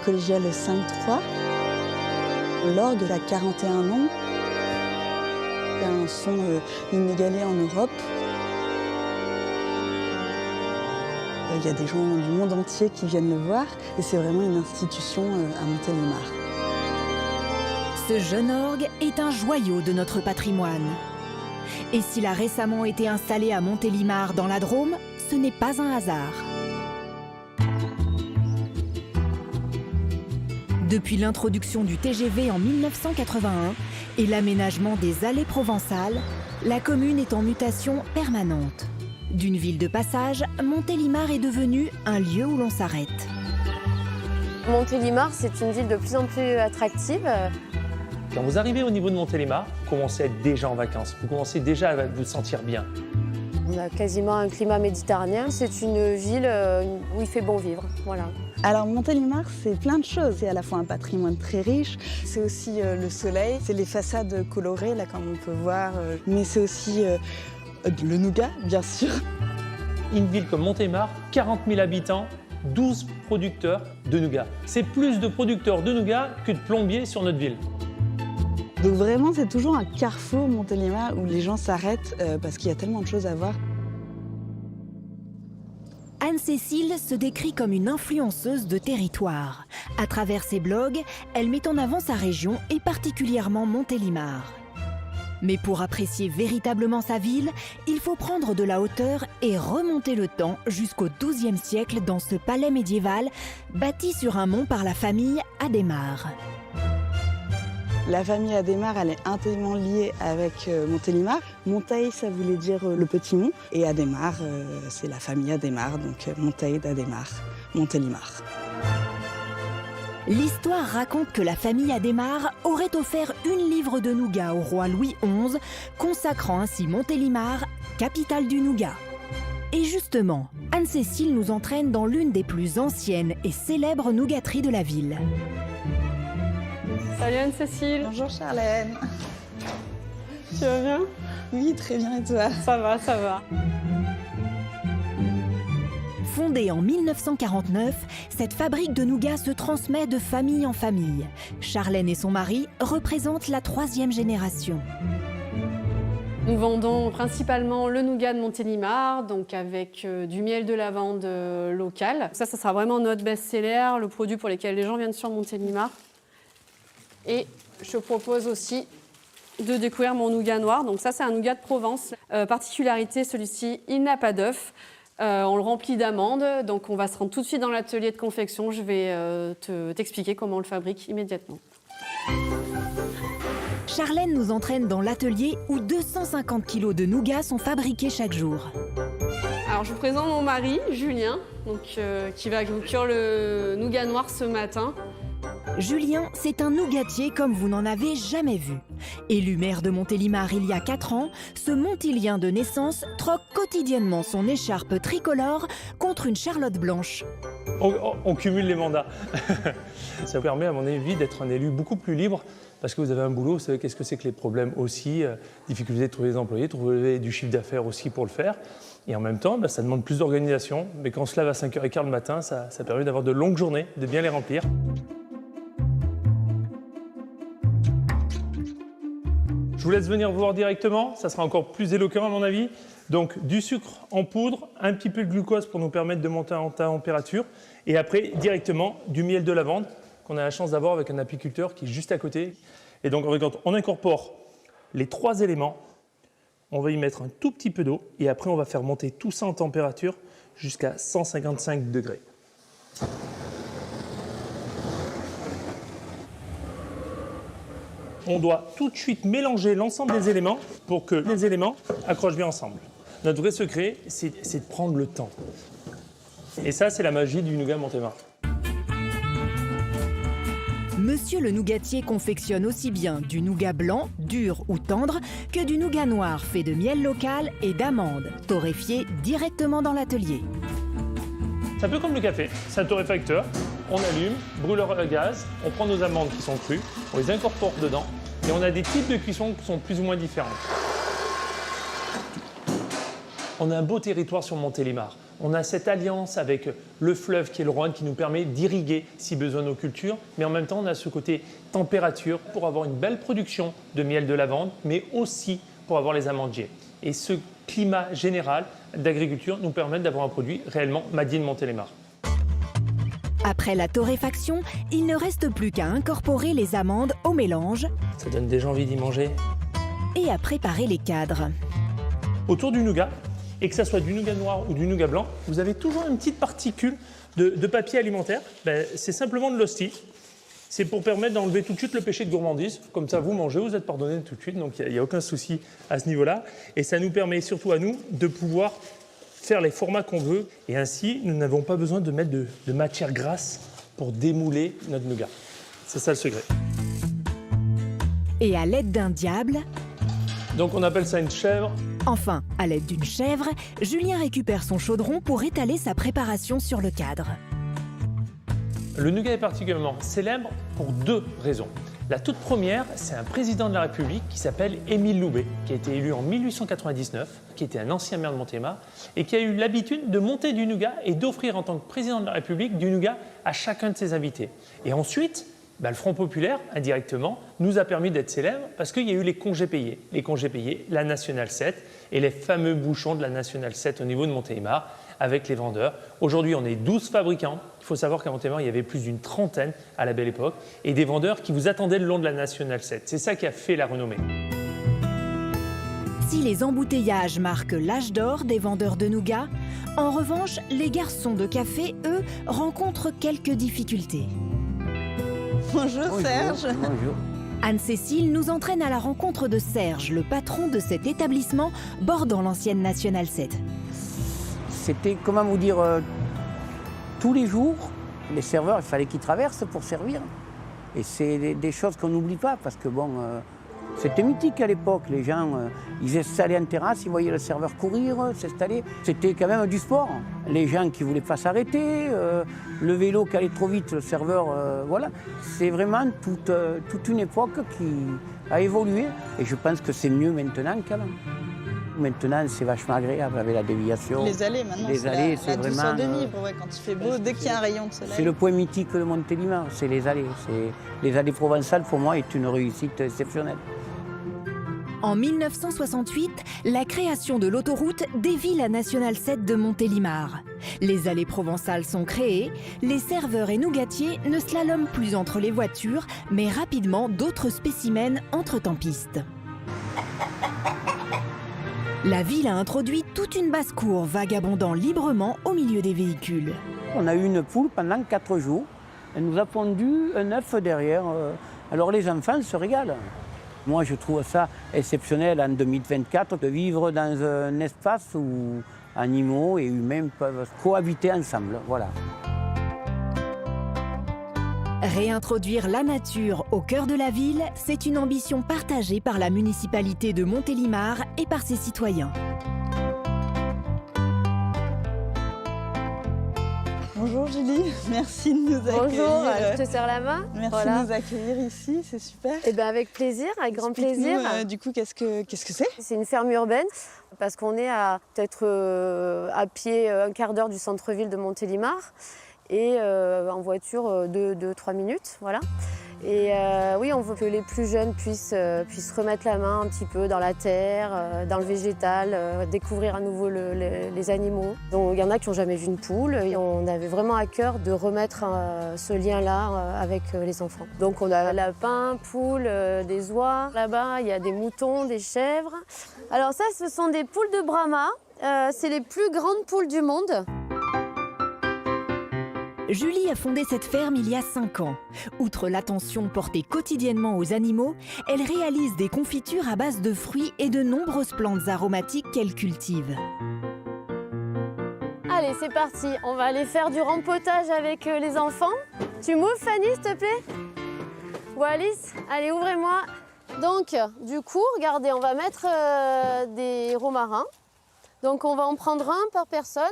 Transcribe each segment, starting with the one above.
collégiale 5-3. L'orgue a 41 ans. Il y a un son inégalé en Europe. Il y a des gens du monde entier qui viennent le voir et c'est vraiment une institution à Montélimar. Ce jeune orgue est un joyau de notre patrimoine. Et s'il a récemment été installé à Montélimar dans la Drôme, ce n'est pas un hasard. Depuis l'introduction du TGV en 1981 et l'aménagement des allées provençales, la commune est en mutation permanente. D'une ville de passage, Montélimar est devenue un lieu où l'on s'arrête. Montélimar, c'est une ville de plus en plus attractive. Quand vous arrivez au niveau de Montélimar, vous commencez à être déjà en vacances. Vous commencez déjà à vous sentir bien. On a quasiment un climat méditerranéen. C'est une ville où il fait bon vivre. Voilà. Alors Montélimar, c'est plein de choses. C'est à la fois un patrimoine très riche, c'est aussi le soleil, c'est les façades colorées, là, comme on peut voir, mais c'est aussi le nougat, bien sûr. Une ville comme Montélimar, 40 000 habitants, 12 producteurs de nougat. C'est plus de producteurs de nougat que de plombiers sur notre ville. Donc vraiment, c'est toujours un carrefour, Montélimar, où les gens s'arrêtent parce qu'il y a tellement de choses à voir. Anne-Cécile se décrit comme une influenceuse de territoire. À travers ses blogs, elle met en avant sa région et particulièrement Montélimar. Mais pour apprécier véritablement sa ville, il faut prendre de la hauteur et remonter le temps jusqu'au XIIe siècle dans ce palais médiéval bâti sur un mont par la famille Adhémar. La famille Adhémar, elle est intimement liée avec Montélimar. Monteil, ça voulait dire le petit mont. Et Adhémar, c'est la famille Adhémar, donc Monteil d'Adhémar, Montélimar. L'histoire raconte que la famille Adhémar aurait offert une livre de nougat au roi Louis XI, consacrant ainsi Montélimar, capitale du nougat. Et justement, Anne-Cécile nous entraîne dans l'une des plus anciennes et célèbres nougateries de la ville. Salut Anne-Cécile. Bonjour Charlène. Tu vas bien? Oui, très bien, et toi? Ça va, ça va. Fondée en 1949, cette fabrique de nougat se transmet de famille en famille. Charlène et son mari représentent la 3e génération. Nous vendons principalement le nougat de Montélimar, donc avec du miel de lavande local. Ça sera vraiment notre best-seller, le produit pour lequel les gens viennent sur Montélimar. Et je propose aussi de découvrir mon nougat noir. Donc ça, c'est un nougat de Provence. Particularité, celui-ci, il n'a pas d'œuf. On le remplit d'amandes. Donc on va se rendre tout de suite dans l'atelier de confection. Je vais t'expliquer comment on le fabrique immédiatement. Charlène nous entraîne dans l'atelier où 250 kg de nougat sont fabriqués chaque jour. Alors je vous présente mon mari, Julien, qui va vous cuire le nougat noir ce matin. Julien, c'est un nougatier comme vous n'en avez jamais vu. Élu maire de Montélimar il y a 4 ans, ce Montilien de naissance troque quotidiennement son écharpe tricolore contre une charlotte blanche. On cumule les mandats. Ça permet, à mon avis, d'être un élu beaucoup plus libre parce que vous avez un boulot, vous savez qu'est-ce que c'est que les problèmes aussi, difficulté de trouver des employés, trouver du chiffre d'affaires aussi pour le faire. Et en même temps, ça demande plus d'organisation. Mais quand on se lève à 5h15 le matin, ça permet d'avoir de longues journées, de bien les remplir. Je vous laisse venir voir directement, ça sera encore plus éloquent à mon avis. Donc du sucre en poudre, un petit peu de glucose pour nous permettre de monter en température. Et après, directement, du miel de lavande qu'on a la chance d'avoir avec un apiculteur qui est juste à côté. Et donc quand on incorpore les 3 éléments, on va y mettre un tout petit peu d'eau. Et après, on va faire monter tout ça en température jusqu'à 155 degrés. On doit tout de suite mélanger l'ensemble des éléments pour que les éléments accrochent bien ensemble. Notre vrai secret, c'est de prendre le temps. Et ça, c'est la magie du nougat Montélimar. Monsieur le nougatier confectionne aussi bien du nougat blanc, dur ou tendre, que du nougat noir fait de miel local et d'amandes, torréfiées directement dans l'atelier. C'est un peu comme le café, c'est un torréfacteur. On allume, brûleur à gaz, on prend nos amandes qui sont crues, on les incorpore dedans et on a des types de cuisson qui sont plus ou moins différents. On a un beau territoire sur Montélimar. On a cette alliance avec le fleuve qui est le Rhône qui nous permet d'irriguer si besoin nos cultures, mais en même temps on a ce côté température pour avoir une belle production de miel de lavande, mais aussi pour avoir les amandiers. Et ce climat général d'agriculture nous permet d'avoir un produit réellement made in Montélimar. Après la torréfaction, il ne reste plus qu'à incorporer les amandes au mélange Ça donne déjà envie d'y manger. et à préparer les cadres. Autour du nougat, et que ça soit du nougat noir ou du nougat blanc, vous avez toujours une petite particule de papier alimentaire. C'est simplement de l'hostie. C'est pour permettre d'enlever tout de suite le péché de gourmandise. Comme ça, vous mangez, vous êtes pardonné tout de suite, donc il n'y a aucun souci à ce niveau-là. Et ça nous permet surtout à nous de pouvoir faire les formats qu'on veut. Et ainsi, nous n'avons pas besoin de mettre de matière grasse pour démouler notre nougat. C'est ça le secret. Et à l'aide d'un diable, Donc on appelle ça une chèvre. enfin à l'aide d'une chèvre, Julien récupère son chaudron pour étaler sa préparation sur le cadre. Le nougat est particulièrement célèbre pour deux raisons. La toute première, c'est un président de la République qui s'appelle Émile Loubet, qui a été élu en 1899, qui était un ancien maire de Montélimar, et qui a eu l'habitude de monter du nougat et d'offrir en tant que président de la République du nougat à chacun de ses invités. Et ensuite, le Front populaire, indirectement, nous a permis d'être célèbres parce qu'il y a eu les congés payés. Les congés payés, la Nationale 7 et les fameux bouchons de la Nationale 7 au niveau de Montélimar avec les vendeurs. Aujourd'hui, on est 12 fabricants. Il faut savoir qu'à Montélimar, il y avait plus d'une trentaine à la belle époque et des vendeurs qui vous attendaient le long de la Nationale 7. C'est ça qui a fait la renommée. Si les embouteillages marquent l'âge d'or des vendeurs de nougat, en revanche, les garçons de café, eux, rencontrent quelques difficultés. Bonjour Serge. Bonjour. Anne-Cécile nous entraîne à la rencontre de Serge, le patron de cet établissement bordant l'ancienne Nationale 7. C'était, comment vous dire, tous les jours, les serveurs, il fallait qu'ils traversent pour servir. Et c'est des choses qu'on n'oublie pas parce que bon, c'était mythique à l'époque. Les gens, ils s'installaient en terrasse, ils voyaient le serveur courir, s'installer. C'était quand même du sport. Les gens qui ne voulaient pas s'arrêter, le vélo qui allait trop vite, le serveur, voilà. C'est vraiment toute une époque qui a évolué. Et je pense que c'est mieux maintenant qu'avant. Maintenant, c'est vachement agréable avec la déviation. Les allées maintenant, Les allées, c'est la douceur vraiment, de vivre, ouais, quand il fait beau, dès qu'il y a un rayon de soleil. C'est le point mythique de Montélimar, c'est les allées. Les allées provençales, pour moi, est une réussite exceptionnelle. En 1968, la création de l'autoroute dévie la Nationale 7 de Montélimar. Les allées provençales sont créées, les serveurs et nougatiers ne slaloment plus entre les voitures, mais rapidement d'autres spécimens entrent en piste. La ville a introduit toute une basse-cour vagabondant librement au milieu des véhicules. On a eu une poule pendant 4 jours. Elle nous a pondu un œuf derrière. Alors les enfants se régalent. Moi, je trouve ça exceptionnel en 2024 de vivre dans un espace où animaux et humains peuvent cohabiter ensemble. Voilà. Réintroduire la nature au cœur de la ville, c'est une ambition partagée par la municipalité de Montélimar et par ses citoyens. Bonjour Julie, merci de nous accueillir. Bonjour, je te serre la main. Merci Voilà. de nous accueillir ici, c'est super. Eh ben avec plaisir, avec grand plaisir. Explique-nous, du coup, qu'est-ce que c'est? C'est une ferme urbaine parce qu'on est à peut-être à pied un quart d'heure du centre-ville de Montélimar et en voiture 2-3 minutes, voilà. Et oui, on veut que les plus jeunes puissent remettre la main un petit peu dans la terre, dans le végétal, découvrir à nouveau les animaux. Donc il y en a qui n'ont jamais vu une poule et on avait vraiment à cœur de remettre ce lien-là avec les enfants. Donc on a lapins, poules, des oies. Là-bas, il y a des moutons, des chèvres. Alors ça, ce sont des poules de Brahma. C'est les plus grandes poules du monde. Julie a fondé cette ferme il y a 5 ans. Outre l'attention portée quotidiennement aux animaux, elle réalise des confitures à base de fruits et de nombreuses plantes aromatiques qu'elle cultive. Allez, c'est parti. On va aller faire du rempotage avec les enfants. Tu m'ouvres, Fanny, s'il te plaît? Ou Alice? Allez, ouvrez-moi. Donc, du coup, regardez, on va mettre des romarins. Donc, on va en prendre un par personne.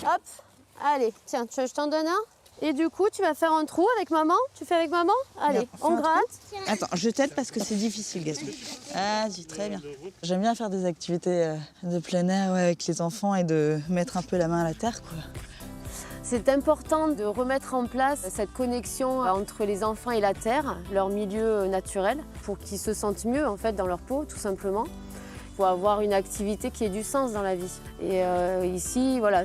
Hop. Allez, tiens, je t'en donne un? Et du coup, tu vas faire un trou avec maman? Tu fais avec maman? Allez, Bien, on gratte. Attends, je t'aide parce que c'est difficile, Gaston. Vas-y, très bien. J'aime bien faire des activités de plein air avec les enfants et de mettre un peu la main à la terre, quoi. C'est important de remettre en place cette connexion entre les enfants et la terre, leur milieu naturel, pour qu'ils se sentent mieux en fait dans leur peau, tout simplement. Il faut avoir une activité qui ait du sens dans la vie. Et ici, voilà,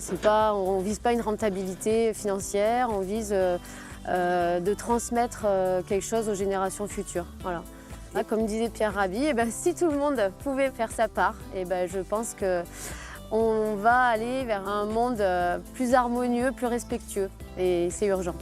on ne vise pas une rentabilité financière, on vise de transmettre quelque chose aux générations futures. Voilà. Là, comme disait Pierre Rabhi, si tout le monde pouvait faire sa part, je pense qu'on va aller vers un monde plus harmonieux, plus respectueux. Et c'est urgent.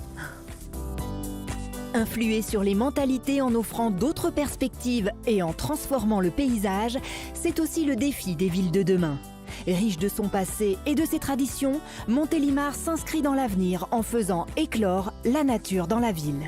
Influer sur les mentalités en offrant d'autres perspectives et en transformant le paysage, c'est aussi le défi des villes de demain. Riche de son passé et de ses traditions, Montélimar s'inscrit dans l'avenir en faisant éclore la nature dans la ville.